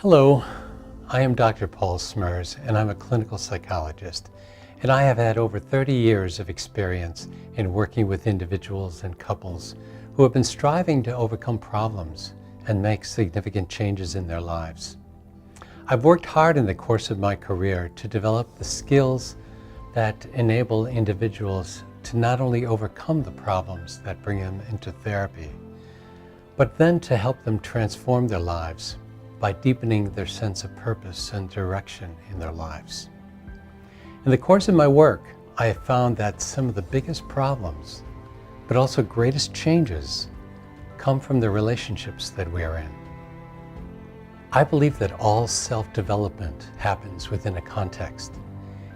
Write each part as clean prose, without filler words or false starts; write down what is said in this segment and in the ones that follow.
Hello, I am Dr. Paul Smerz, and I'm a clinical psychologist, and I have had over 30 years of experience in working with individuals and couples who have been striving to overcome problems and make significant changes in their lives. I've worked hard in the course of my career to develop the skills that enable individuals to not only overcome the problems that bring them into therapy, but then to help them transform their lives by deepening their sense of purpose and direction in their lives. In the course of my work, I have found that some of the biggest problems, but also greatest changes, come from the relationships that we are in. I believe that all self-development happens within a context.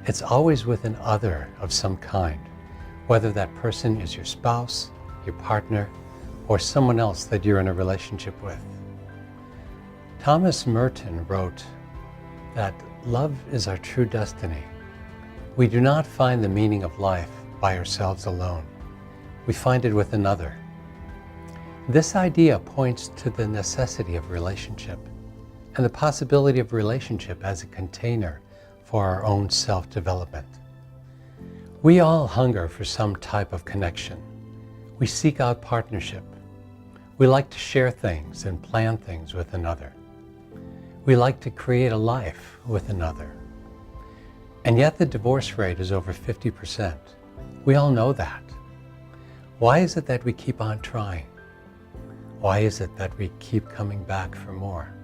It's always with an other of some kind, whether that person is your spouse, your partner, or someone else that you're in a relationship with. Thomas Merton wrote that love is our true destiny. We do not find the meaning of life by ourselves alone. We find it with another. This idea points to the necessity of relationship and the possibility of relationship as a container for our own self-development. We all hunger for some type of connection. We seek out partnership. We like to share things and plan things with another. We like to create a life with another. And yet the divorce rate is over 50%. We all know that. Why is it that we keep on trying? Why is it that we keep coming back for more?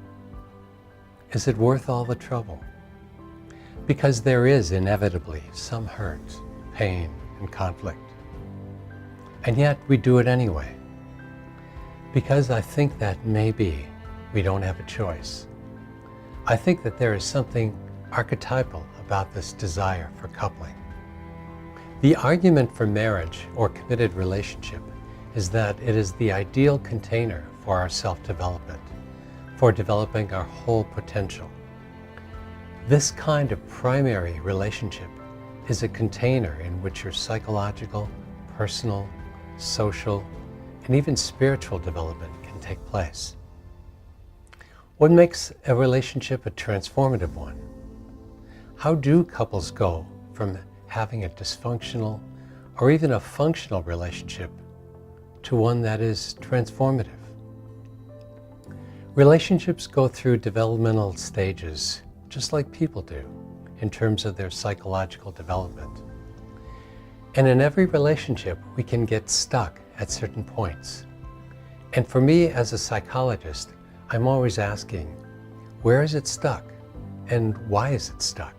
Is it worth all the trouble? Because there is inevitably some hurt, pain, and conflict. And yet we do it anyway. Because I think that maybe we don't have a choice. I think that there is something archetypal about this desire for coupling. The argument for marriage or committed relationship is that it is the ideal container for our self-development, for developing our whole potential. This kind of primary relationship is a container in which your psychological, personal, social, and even spiritual development can take place. What makes a relationship a transformative one? How do couples go from having a dysfunctional or even a functional relationship to one that is transformative? Relationships go through developmental stages, just like people do, in terms of their psychological development. And in every relationship, we can get stuck at certain points. And for me as a psychologist, I'm always asking, where is it stuck and why is it stuck?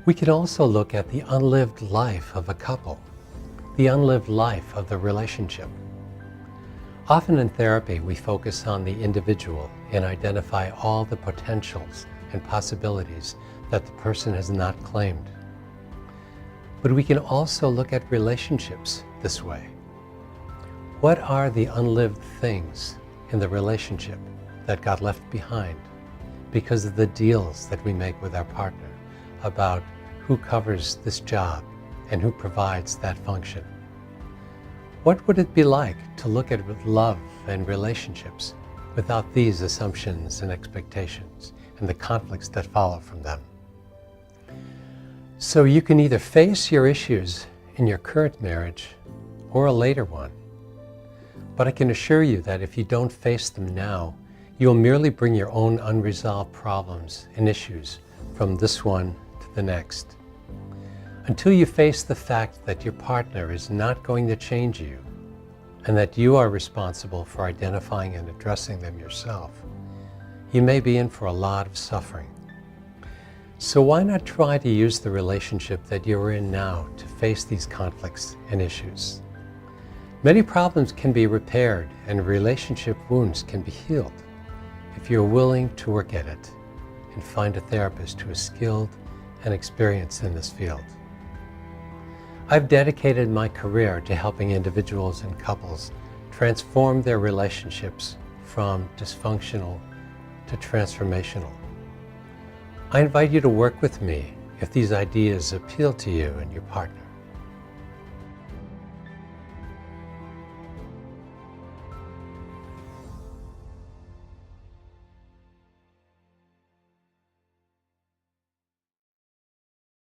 We can also look at the unlived life of a couple, the unlived life of the relationship. Often in therapy, we focus on the individual and identify all the potentials and possibilities that the person has not claimed. But we can also look at relationships this way. What are the unlived things in the relationship that got left behind because of the deals that we make with our partner about who covers this job and who provides that function? What would it be like to look at love and relationships without these assumptions and expectations and the conflicts that follow from them? So you can either face your issues in your current marriage or a later one. But I can assure you that if you don't face them now, you'll merely bring your own unresolved problems and issues from this one to the next. Until you face the fact that your partner is not going to change you and that you are responsible for identifying and addressing them yourself, you may be in for a lot of suffering. So why not try to use the relationship that you're in now to face these conflicts and issues? Many problems can be repaired and relationship wounds can be healed if you're willing to work at it and find a therapist who is skilled and experienced in this field. I've dedicated my career to helping individuals and couples transform their relationships from dysfunctional to transformational. I invite you to work with me if these ideas appeal to you and your partner.